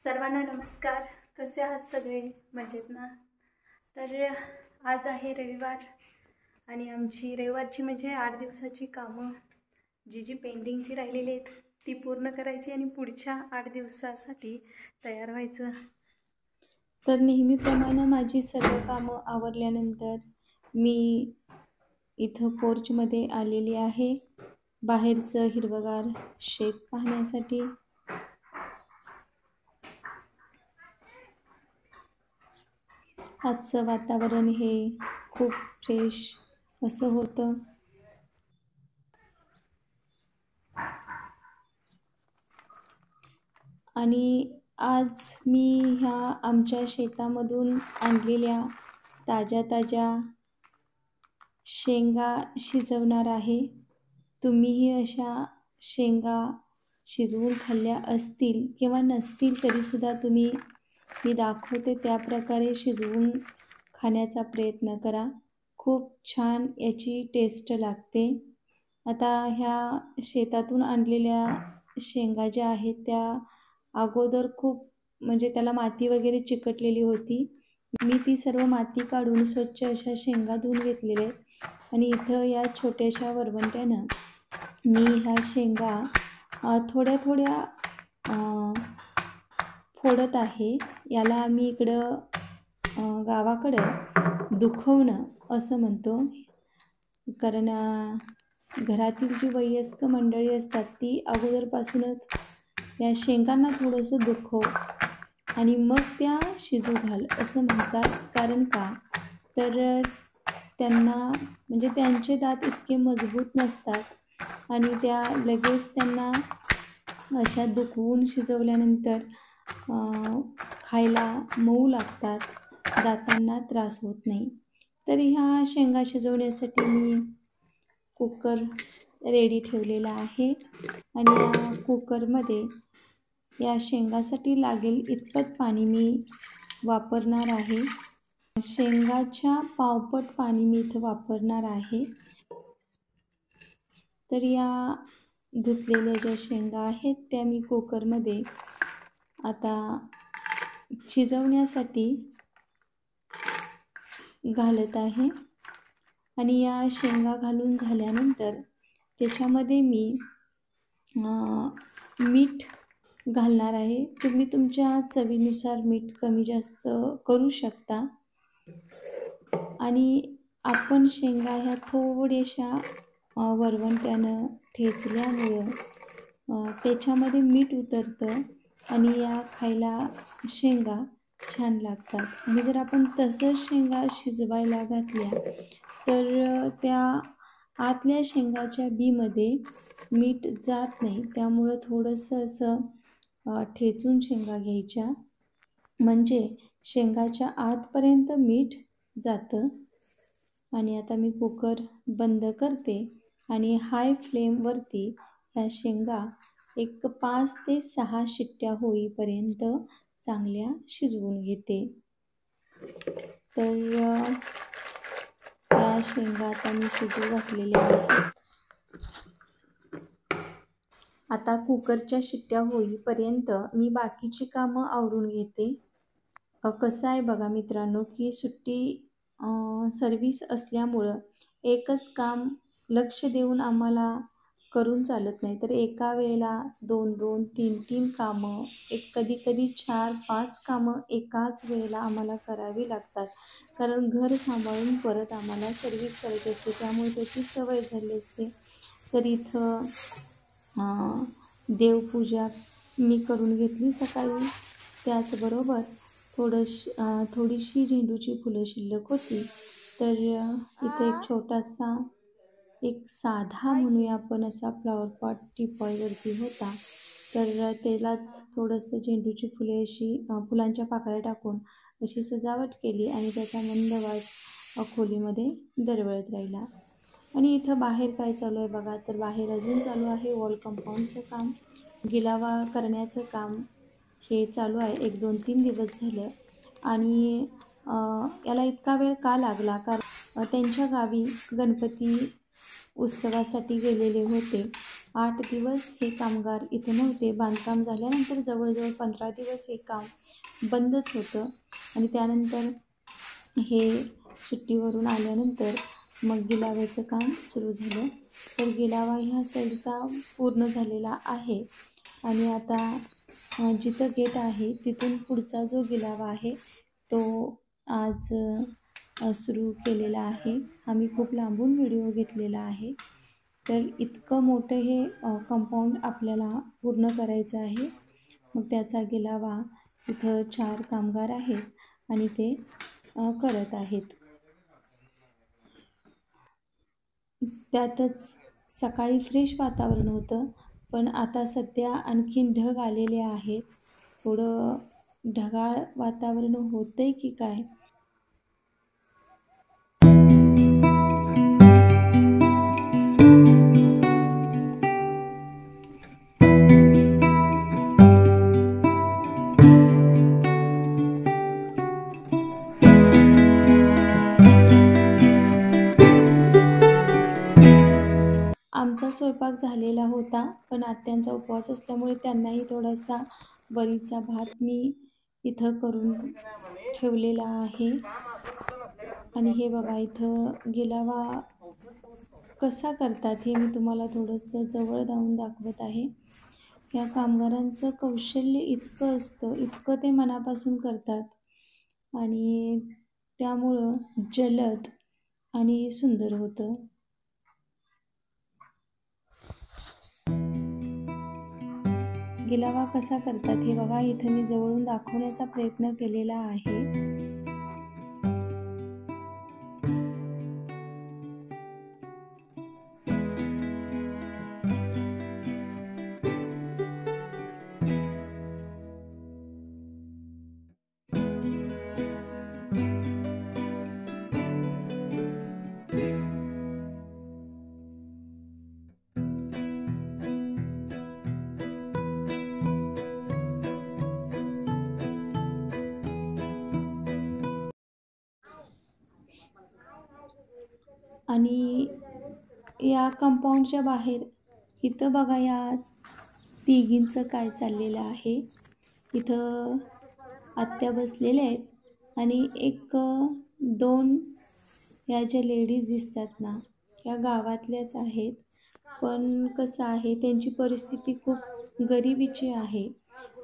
सर्वांना नमस्कार. कसे आहात सगळे? मजेत ना? तर आज आहे रविवार आणि आमची रविवारची म्हणजे 8 दिवसाची कामं जी पेंडिंगची राहिलेली आहेत ती पूर्ण करायची आणि पुढच्या 8 दिवसासाठी तयार व्हायचं. तर नेहमीप्रमाणे माझी सर्व कामं आवरल्यानंतर मी इथं पोर्चमध्ये आलेली आहे, बाहेरचं हिरवगार शेत पाहण्यासाठी. आजचं वातावरण हे खूप फ्रेश असं होतं. आणि आज मी ह्या आमच्या शेतामधून आणलेल्या ताज्या शेंगा शिजवणार आहे. तुम्हीही अशा शेंगा शिजवून खाल्ल्या असतील किंवा नसतील तरीसुद्धा तुम्ही मी दाखवते त्या प्रकारे शिजवून खाण्याचा प्रयत्न करा. खूप छान याची टेस्ट लागते. आता ह्या शेतातून आणलेल्या शेंगा ज्या आहेत त्या अगोदर खूप म्हणजे त्याला माती वगैरे चिकटलेली होती. मी ती सर्व माती काढून स्वच्छ अशा शेंगा धुवून घेतलेल्या आहेत आणि इथं या छोट्याशा वरवंट्यानं मी ह्या शेंगा थोड्या फोडत आहे. याला आम्ही इकडं गावाकडं दुखवणं असं म्हणतो. कारण घरातील जी वयस्क मंडळी असतात ती अगोदरपासूनच या शेंगांना थोडंसं दुखव आणि मग त्या शिजू घाल असं म्हणतात. कारण का तर त्यांना म्हणजे त्यांचे दात इतके मजबूत नसतात आणि त्या लगेच त्यांना अशा दुखवून शिजवल्यानंतर खायला मऊ लागतात, दातांना त्रास होत नाही. तर ह्या शेंगा शिजवण्यासाठी मी कुकर रेडी ठेवलेला आहे आणि या कुकरमध्ये या शेंगासाठी लागेल इतपत पाणी मी वापरणार आहे. शेंगाच्या पावपट पाणी मी इथं वापरणार आहे. तर या धुतलेल्या ज्या शेंगा आहेत त्या मी कुकरमध्ये आता शिजवण्यासाठी घालत आहे आणि या शेंगा घालून झाल्यानंतर त्याच्यामध्ये मी मीठ घालणार आहे. तुम्ही तुमच्या चवीनुसार मीठ कमी जास्त करू शकता. आणि आपण शेंगा ह्या थोड्याशा वरवंट्यानं ठेचल्यामुळं त्याच्यामध्ये मीठ उतरतं आणि या खायला शेंगा छान लागतात. आणि जर आपण तसंच शेंगा शिजवायला घातल्या तर त्या आतल्या शेंगाच्या बीमध्ये मीठ जात नाही. त्यामुळं थोडंसं असं ठेचून शेंगा घ्यायच्या म्हणजे शेंगाच्या आतपर्यंत मीठ जातं. आणि आता मी कुकर बंद करते आणि हाय फ्लेमवरती ह्या शेंगा एक 5 ते 6 शिट्ट्या होईपर्यंत चांगल्या शिजवून घेते. तर या शेंगा आता मी शिजवू घातलेल्या आहेत. आता कुकरच्या शिट्ट्या होईपर्यंत मी बाकीची कामं आवरून घेते. कसं आहे बघा मित्रांनो की सुट्टी सर्व्हिस असल्यामुळं एकच काम लक्ष देऊन आम्हाला करून चालत नाही. तर एका वेळेला 2-2, 3-3 कामं, कधी 4-5 कामं एकाच वेळेला आम्हाला करावी लागतात. कारण घर सांभाळून परत आम्हाला सर्व्हिस करायची असते, त्यामुळे त्याची सवय झाली असते. तर इथं देवपूजा मी करून घेतली सकाळी. त्याचबरोबर थोडीशी झेंडूची फुलं शिल्लक होती. तर इथं एक छोटासा एक साधा म्हणूया आपण असा फ्लॉवर पॉट टिपॉयवरती होता. तर त्यालाच थोडंसं झेंडूची फुले अशी फुलांच्या पाकळ्या टाकून अशी सजावट केली आणि त्याचा मंद वास खोलीमध्ये दरवळत राहिला. आणि इथं बाहेर काय चालू आहे बघा, तर बाहेर अजून चालू आहे वॉल कंपाऊंडचं काम, गिलावा करण्याचं काम हे चालू आहे. 1-2-3 दिवस झालं. आणि याला इतका वेळ का लागला, कारण त्यांच्या गावी गणपती उत्सवासाठी गेलेले होते. 8 दिवस हे कामगार इथे नव्हते. बांधकाम झाल्यानंतर जवळजवळ 15 दिवस हे काम बंदच होतं आणि त्यानंतर हे सुट्टीवरून आल्यानंतर मग गिलाव्याचं काम सुरू झालं. तर गिलावा ह्या साईडचा पूर्ण झालेला आहे आणि आता जिथं गेट आहे तिथून पुढचा जो गिलावा आहे तो आज सुरू केलेला आहे. आम्ही खूप लांबून व्हिडिओ घेतलेला आहे. तर इतकं मोठं हे कंपाऊंड आपल्याला पूर्ण करायचं आहे. मग त्याचा गिलावा इथं 4 कामगार आहेत आणि ते करत आहेत. त्यातच सकाळी फ्रेश वातावरण होतं, पण आता सध्या आणखीन ढग आलेले आहेत. थोडं ढगाळ वातावरण होतंय की काय? आमचा स्वयंपाक झालेला होता, पण आत्यांचा उपवास असल्यामुळे त्यांनाही थोडासा वरीचा भात मी इथं करून ठेवलेला आहे. आणि हे बघा इथं गिलावा कसा करतात हे मी तुम्हाला थोडंसं जवळ जाऊन दाखवत आहे. या कामगारांचं कौशल्य इतकं असतं, इतकं ते मनापासून करतात आणि त्यामुळं जलद आणि सुंदर होतं. गिलावा कसा करतात हे बघा इथं मी जवळून दाखवण्याचा प्रयत्न केलेला आहे. आणि या कंपाऊंडच्या बाहेर इथं बघा या तिघींचं काय चाललेलं आहे. इथं आत्या बसलेल्या आहेत आणि एक 2 या ज्या लेडीज दिसतात ना, या गावातल्याच आहेत. पण कसं आहे त्यांची परिस्थिती खूप गरिबीची आहे.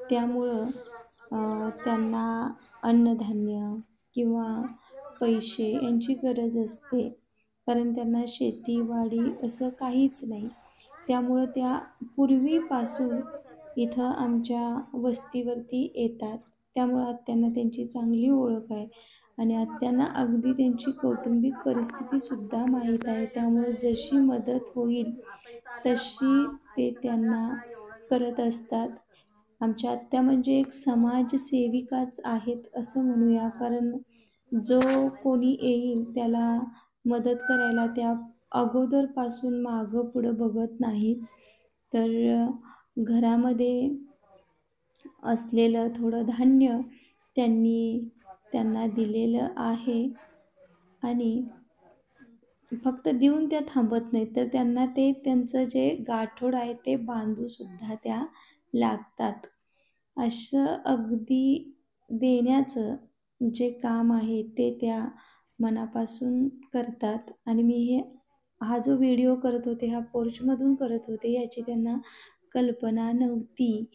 त्यामुळं त्यांना अन्नधान्य किंवा पैसे यांची गरज असते. कारण त्यांना शेतीवाडी असं काहीच नाही. त्यामुळं त्या पूर्वीपासून इथं आमच्या वस्तीवरती येतात. त्यामुळं आत्यांना त्यांची चांगली ओळख आहे आणि आत्यांना अगदी त्यांची कौटुंबिक परिस्थितीसुद्धा माहीत आहे. त्यामुळे जशी मदत होईल तशी ते त्यांना करत असतात. आमच्या आत्या म्हणजे एक समाजसेविकाच आहेत असं म्हणूया. कारण जो कोणी येईल त्याला मदत करायला त्या अगोदरपासून मागं पुढं बघत नाहीत. तर घरामध्ये असलेलं थोडं धान्य त्यांना दिलेलं आहे आणि फक्त देऊन त्या थांबत नाहीत, तर त्यांना ते त्यांचं जे गाठोड आहे ते बांधूसुद्धा त्या लागतात. असं अगदी देण्याचं जे काम आहे ते त्या मनापासून करतात आणि हा जो व्हिडिओ करत होते, हा पोर्चमधून करत होते, याची त्यांना कल्पना नव्हती.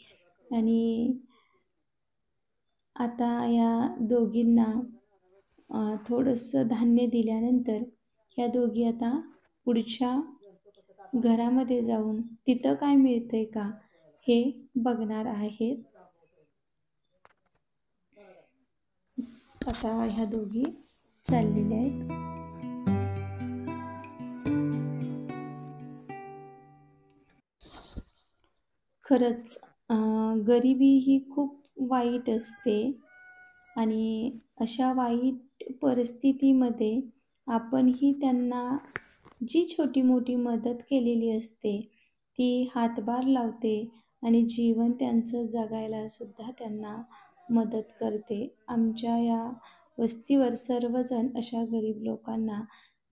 आणि आता या दोघींना थोडंसं धान्य दिल्यानंतर ह्या दोघी आता पुढच्या घरामध्ये जाऊन तिथं काय मिळतंय का हे बघणार आहेत. आता ह्या दोघी चाललेल्या आहेत. खरंच गरिबी ही खूप वाईट असते आणि अशा वाईट परिस्थितीमध्ये आपणही त्यांना जी छोटी-मोठी मदत केलेली असते, ती हातभार लावते आणि जीवन त्यांचं जगायला सुद्धा त्यांना मदत करते. आमच्या या वस्तीवर सर्वजण अशा गरीब लोकांना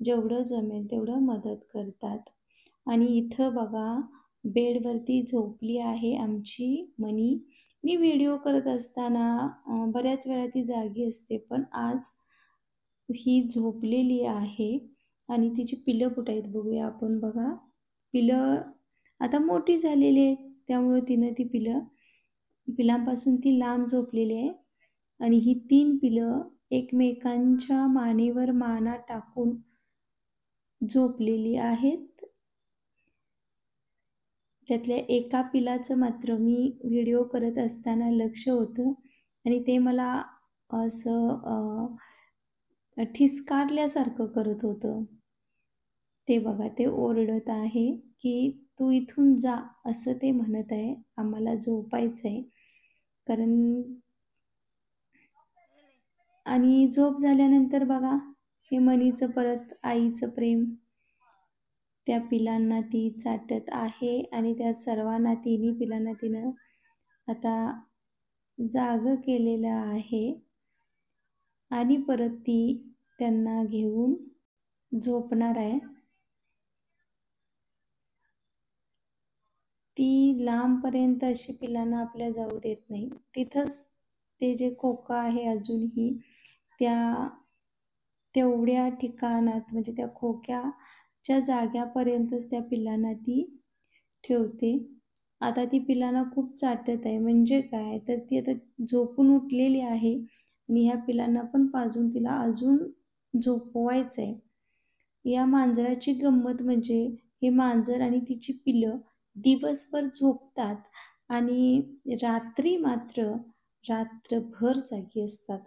जेवढं जमेल तेवढं मदत करतात. आणि इथं बघा बेडवरती झोपली आहे आमची मनी. मी व्हिडिओ करत असताना बऱ्याच वेळा ती जागी असते, पण आज ही झोपलेली आहे आणि तिची पिल्लं कुठे आहेत बघूया आपण बघा. पिल्लं आता मोठी झालेली आहेत, त्यामुळे तिनं ती पिलांपासून ती लांब झोपलेली आहे आणि ही 3 पिलं एकमेकांच्या मानेवर माना टाकून झोपलेली आहेत. त्यातल्या एका पिलाचं मात्र मी व्हिडिओ करत असताना लक्ष होतं आणि ते मला असं ठिस्कारल्यासारखं करत होतं. ते बघा ते ओरडत आहे, की "तू इथून जा" असं ते म्हणत आहे. आम्हाला झोपायचं आहे. कारण आणि झोप झाल्यानंतर बघा हे मनीचं परत आईचं प्रेम त्या पिलांना ती चाटत आहे आणि त्या सर्वांना तिन्ही पिलांना तिनं आता जागं केलेलं आहे आणि परत ती त्यांना घेऊन झोपणार आहे. ती लांबपर्यंत अशी पिलांना आपल्या जाऊ देत नाही. तिथंच ते जे खोकं आहे अजूनही त्या तेवढ्या ठिकाणात म्हणजे त्या खोक्याच्या जाग्यापर्यंतच त्या पिलांना ती ठेवते. आता ती पिलांना खूप चाटत आहे. म्हणजे काय तर ती आता झोपून उठलेली आहे आणि ह्या पिलांना पण पाजून तिला अजून झोपवायचं आहे. या मांजराची गंमत म्हणजे हे मांजर आणि तिची पिलं दिवसभर झोपतात आणि रात्री मात्र रात्रभर जागी असतात.